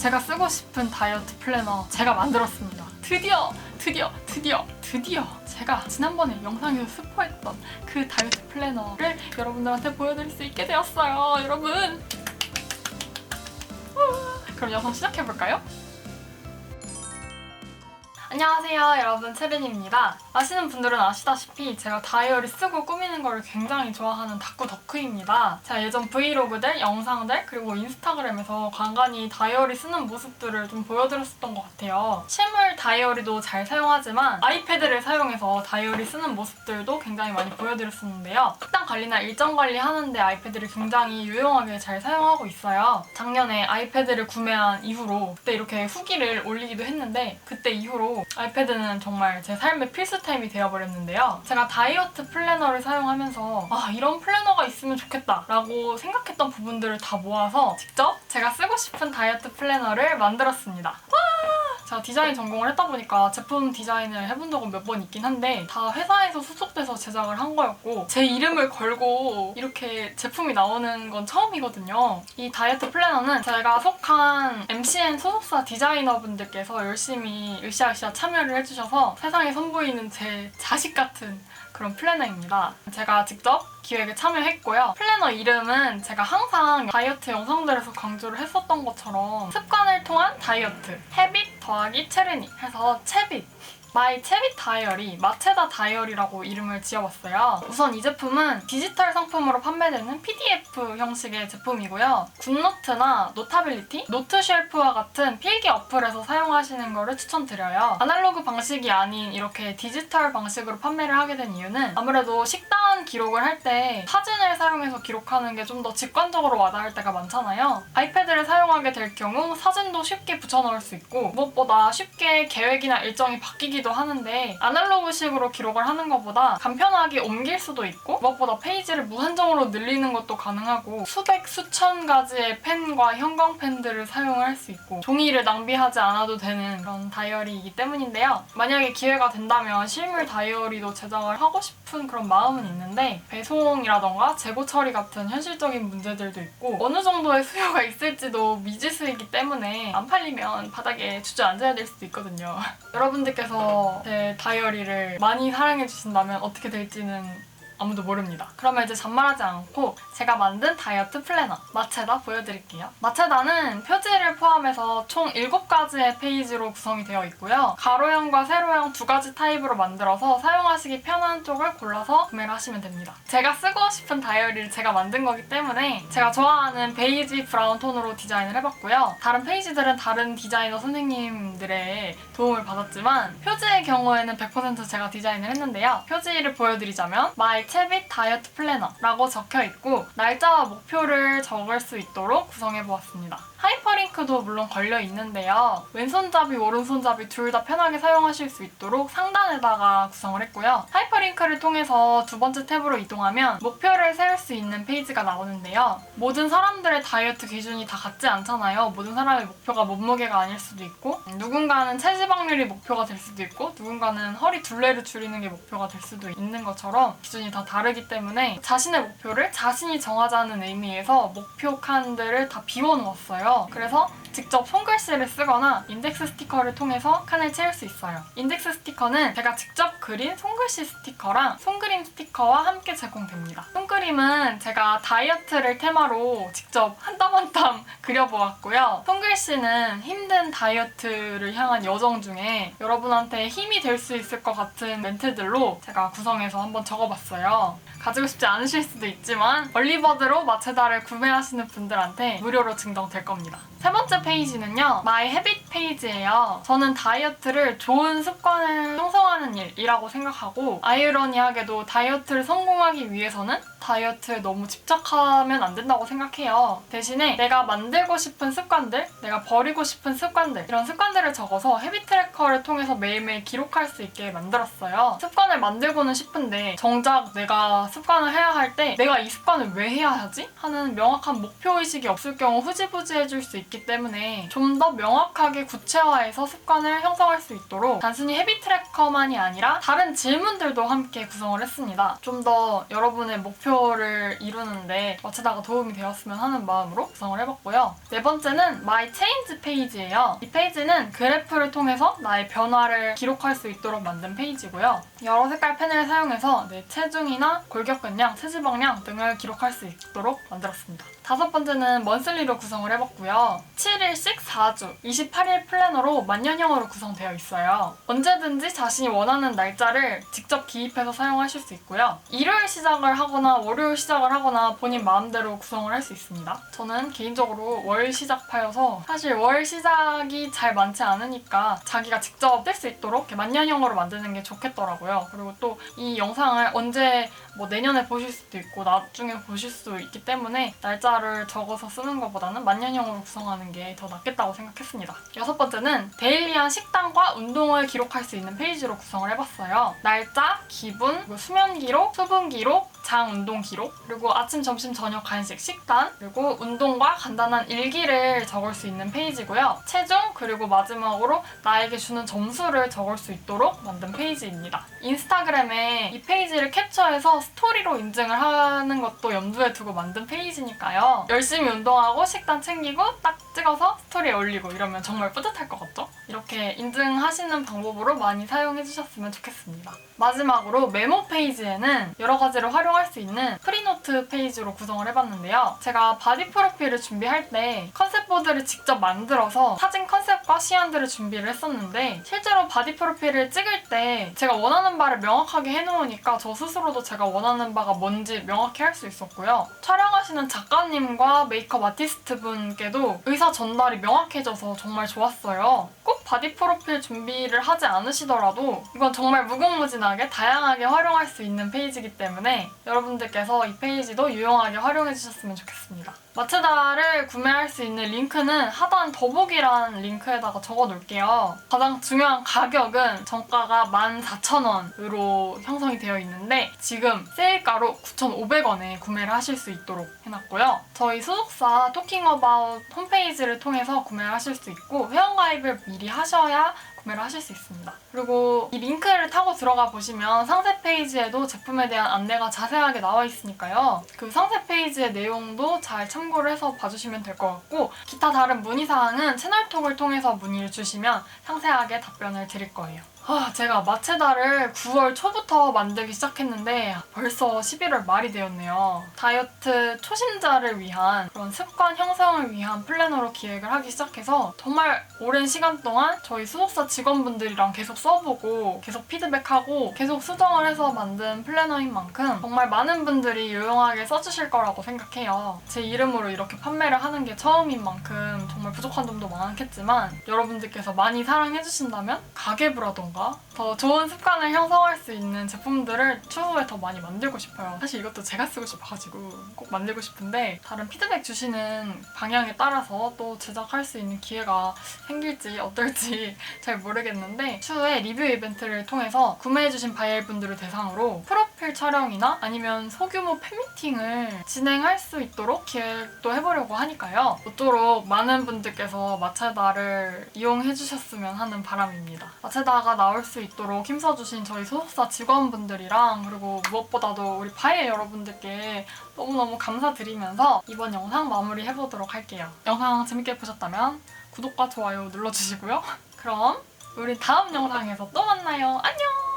제가 쓰고 싶은 다이어트 플래너 제가 만들었습니다. 드디어 제가 지난번에 영상에서 스포했던 그 다이어트 플래너를 여러분들한테 보여드릴 수 있게 되었어요. 여러분! 그럼 영상 시작해볼까요? 안녕하세요, 여러분. 채린입니다. 아시는 분들은 아시다시피 제가 다이어리 쓰고 꾸미는 걸 굉장히 좋아하는 닥구 덕후입니다. 제가 예전 브이로그들, 영상들, 그리고 인스타그램에서 간간히 다이어리 쓰는 모습들을 좀 보여드렸었던 것 같아요. 실물 다이어리도 잘 사용하지만 아이패드를 사용해서 다이어리 쓰는 모습들도 굉장히 많이 보여드렸었는데요. 식단 관리나 일정 관리 하는데 아이패드를 굉장히 유용하게 잘 사용하고 있어요. 작년에 아이패드를 구매한 이후로 그때 이렇게 후기를 올리기도 했는데 그때 이후로 아이패드는 정말 제 삶의 필수템이 되어버렸는데요. 제가 다이어트 플래너를 사용하면서 이런 플래너가 있으면 좋겠다 라고 생각했던 부분들을 다 모아서 직접 제가 쓰고 싶은 다이어트 플래너를 만들었습니다. 제가 디자인 전공을 했다 보니까 제품 디자인을 해본 적은 몇 번 있긴 한데 다 회사에서 소속돼서 제작을 한 거였고 제 이름을 걸고 이렇게 제품이 나오는 건 처음이거든요. 이 다이어트 플래너는 제가 속한 MCN 소속사 디자이너분들께서 열심히 으쌰으쌰 참여를 해주셔서 세상에 선보이는 제 자식 같은 그런 플래너입니다. 제가 직접 기획에 참여했고요. 플래너 이름은 제가 항상 다이어트 영상들에서 강조를 했었던 것처럼 습관을 통한 다이어트, 헤빗 더하기 체르니 해서 채빗! 마이 채빗 다이어리, 마체다 다이어리라고 이름을 지어봤어요. 우선 이 제품은 디지털 상품으로 판매되는 PDF 형식의 제품이고요. 굿노트나 노타빌리티, 노트 쉘프와 같은 필기 어플에서 사용하시는 거를 추천드려요. 아날로그 방식이 아닌 이렇게 디지털 방식으로 판매를 하게 된 이유는 아무래도 식단 기록을 할 때 사진을 사용해서 기록하는 게 좀 더 직관적으로 와닿을 때가 많잖아요. 아이패드를 사용하게 될 경우 사진도 쉽게 붙여넣을 수 있고 무엇보다 쉽게 계획이나 일정이 바뀌기도 하는데 아날로그식으로 기록을 하는 것보다 간편하게 옮길 수도 있고 무엇보다 페이지를 무한정으로 늘리는 것도 가능하고 수백 수천 가지의 펜과 형광펜들을 사용할 수 있고 종이를 낭비하지 않아도 되는 그런 다이어리이기 때문인데요. 만약에 기회가 된다면 실물 다이어리도 제작을 하고 싶은 그런 마음은 있는데 배송이라던가 재고 처리 같은 현실적인 문제들도 있고 어느 정도의 수요가 있을지도 미지수이기 때문에 안 팔리면 바닥에 주저앉아야 될 수도 있거든요. 여러분들께서 제 다이어리를 많이 사랑해주신다면 어떻게 될지는 아무도 모릅니다. 그러면 이제 잔말하지 않고 제가 만든 다이어트 플래너 마체다 보여드릴게요. 마체다는 표지를 포함해서 총 7가지의 페이지로 구성이 되어 있고요. 가로형과 세로형 두 가지 타입으로 만들어서 사용하시기 편한 쪽을 골라서 구매를 하시면 됩니다. 제가 쓰고 싶은 다이어리를 제가 만든 거기 때문에 제가 좋아하는 베이지 브라운 톤으로 디자인을 해봤고요. 다른 페이지들은 다른 디자이너 선생님들의 도움을 받았지만 표지의 경우에는 100% 제가 디자인을 했는데요. 표지를 보여드리자면 마이 채빗 다이어트 플래너라고 적혀있고 날짜와 목표를 적을 수 있도록 구성해보았습니다. 하이퍼링크도 물론 걸려있는데요. 왼손잡이, 오른손잡이 둘 다 편하게 사용하실 수 있도록 상단에다가 구성을 했고요. 하이퍼링크를 통해서 두 번째 탭으로 이동하면 목표를 세울 수 있는 페이지가 나오는데요. 모든 사람들의 다이어트 기준이 다 같지 않잖아요. 모든 사람의 목표가 몸무게가 아닐 수도 있고 누군가는 체지방률이 목표가 될 수도 있고 누군가는 허리 둘레를 줄이는 게 목표가 될 수도 있는 것처럼 기준이 다 다르기 때문에 자신의 목표를 자신이 정하자는 의미에서 목표 칸들을 다 비워놓았어요. 그래서 직접 손글씨를 쓰거나 인덱스 스티커를 통해서 칸을 채울 수 있어요. 인덱스 스티커는 제가 직접 그린 손글씨 스티커랑 손그림 스티커와 함께 제공됩니다. 손그림은 제가 다이어트를 테마로 직접 한 땀 한 땀 그려보았고요. 손글씨는 힘든 다이어트를 향한 여정 중에 여러분한테 힘이 될 수 있을 것 같은 멘트들로 제가 구성해서 한번 적어봤어요. 가지고 싶지 않으실 수도 있지만 얼리버드로 마체다를 구매하시는 분들한테 무료로 증정될 겁니다. 세 번째 페이지는요. 마이 헤빗 페이지예요. 저는 다이어트를 좋은 습관을 형성하는 일이라고 생각하고 아이러니하게도 다이어트를 성공하기 위해서는 다이어트에 너무 집착하면 안 된다고 생각해요. 대신에 내가 만들고 싶은 습관들, 내가 버리고 싶은 습관들 이런 습관들을 적어서 헤빗 트래커를 통해서 매일매일 기록할 수 있게 만들었어요. 습관을 만들고는 싶은데 정작 내가 습관을 해야 할 때 내가 이 습관을 왜 해야 하지? 하는 명확한 목표의식이 없을 경우 흐지부지해질 수 있기 때문에 좀 더 명확하게 구체화해서 습관을 형성할 수 있도록 단순히 헤빗 트래커만이 아니라 다른 질문들도 함께 구성을 했습니다. 좀 더 여러분의 목표 목표를 이루는데 마체다가 도움이 되었으면 하는 마음으로 구성을 해봤고요. 네 번째는 My Change 페이지예요. 이 페이지는 그래프를 통해서 나의 변화를 기록할 수 있도록 만든 페이지고요. 여러 색깔 펜을 사용해서 내 체중이나 골격근량, 체지방량 등을 기록할 수 있도록 만들었습니다. 다섯 번째는 먼슬리로 구성을 해봤고요. 7일씩 4주, 28일 플래너로 만년형으로 구성되어 있어요. 언제든지 자신이 원하는 날짜를 직접 기입해서 사용하실 수 있고요. 일요일 시작을 하거나 월요일 시작을 하거나 본인 마음대로 구성을 할 수 있습니다. 저는 개인적으로 월 시작파여서 사실 월 시작이 잘 많지 않으니까 자기가 직접 뗄 수 있도록 이렇게 만년형으로 만드는 게 좋겠더라고요. 그리고 또 이 영상을 언제 내년에 보실 수도 있고 나중에 보실 수 있기 때문에 날짜를 적어서 쓰는 것보다는 만년형으로 구성하는 게 더 낫겠다고 생각했습니다. 여섯 번째는 데일리한 식단과 운동을 기록할 수 있는 페이지로 구성을 해봤어요. 날짜, 기분, 그리고 수면 기록, 수분 기록, 장 운동 기록, 그리고 아침, 점심, 저녁 간식, 식단, 그리고 운동과 간단한 일기를 적을 수 있는 페이지고요. 체중, 그리고 마지막으로 나에게 주는 점수를 적을 수 있도록 만든 페이지입니다. 인스타그램에 이 페이지를 캡처해서 스토리로 인증을 하는 것도 염두에 두고 만든 페이지니까요. 열심히 운동하고 식단 챙기고 딱 찍어서 스토리에 올리고 이러면 정말 뿌듯할 것 같죠? 이렇게 인증하시는 방법으로 많이 사용해주셨으면 좋겠습니다. 마지막으로 메모 페이지에는 여러 가지로 활용할 수 있는 프리노트 페이지로 구성을 해봤는데요. 제가 바디 프로필을 준비할 때 컨셉보드를 직접 만들어서 사진 컨셉과 시안들을 준비를 했었는데 실제로 바디 프로필을 찍을 때 제가 원하는 바를 명확하게 해놓으니까 저 스스로도 제가 원하는 바가 뭔지 명확히 할 수 있었고요. 촬영하시는 작가님과 메이크업 아티스트 분께도 의사 전달이 명확해져서 정말 좋았어요. 꼭 바디 프로필 준비를 하지 않으시더라도 이건 정말 무궁무진하게 다양하게 활용할 수 있는 페이지이기 때문에 여러분들께서 이 페이지도 유용하게 활용해 주셨으면 좋겠습니다. 마체다를 구매할 수 있는 링크는 하단 더보기란 링크에다가 적어놓을게요. 가장 중요한 가격은 정가가 14,000원으로 형성이 되어 있는데 지금 세일가로 9,500원에 구매를 하실 수 있도록 해놨고요. 저희 소속사 토킹어바웃 홈페이지를 통해서 구매를 하실 수 있고 회원가입을 미리 하셔야 구매를 하실 수 있습니다. 그리고 이 링크를 타고 들어가 보시면 상세 페이지에도 제품에 대한 안내가 자세하게 나와 있으니까요. 그 상세 페이지의 내용도 잘 참고를 해서 봐주시면 될 것 같고 기타 다른 문의사항은 채널톡을 통해서 문의를 주시면 상세하게 답변을 드릴 거예요. 제가 마체다를 9월 초부터 만들기 시작했는데 벌써 11월 말이 되었네요. 다이어트 초심자를 위한 그런 습관 형성을 위한 플래너로 기획을 하기 시작해서 정말 오랜 시간 동안 저희 소속사 직원분들이랑 계속 써보고 계속 피드백하고 계속 수정을 해서 만든 플래너인 만큼 정말 많은 분들이 유용하게 써주실 거라고 생각해요. 제 이름으로 이렇게 판매를 하는 게 처음인 만큼 정말 부족한 점도 많겠지만 여러분들께서 많이 사랑해주신다면 가계부라던가 더 좋은 습관을 형성할 수 있는 제품들을 추후에 더 많이 만들고 싶어요. 사실 이것도 제가 쓰고 싶어가지고 꼭 만들고 싶은데 다른 피드백 주시는 방향에 따라서 또 제작할 수 있는 기회가 생길지 어떨지 잘 모르겠는데 추후에 리뷰 이벤트를 통해서 구매해주신 바이얼분들을 대상으로 프로필 촬영이나 아니면 소규모 팬미팅을 진행할 수 있도록 기획도 해보려고 하니까요. 모쪼록 많은 분들께서 마체다를 이용해주셨으면 하는 바람입니다. 마체다가 나올 수 있도록 힘써주신 저희 소속사 직원분들이랑 그리고 무엇보다도 우리 바이엘 여러분들께 너무너무 감사드리면서 이번 영상 마무리해보도록 할게요. 영상 재밌게 보셨다면 구독과 좋아요 눌러주시고요. 그럼 우리 다음 영상에서 또 만나요. 안녕!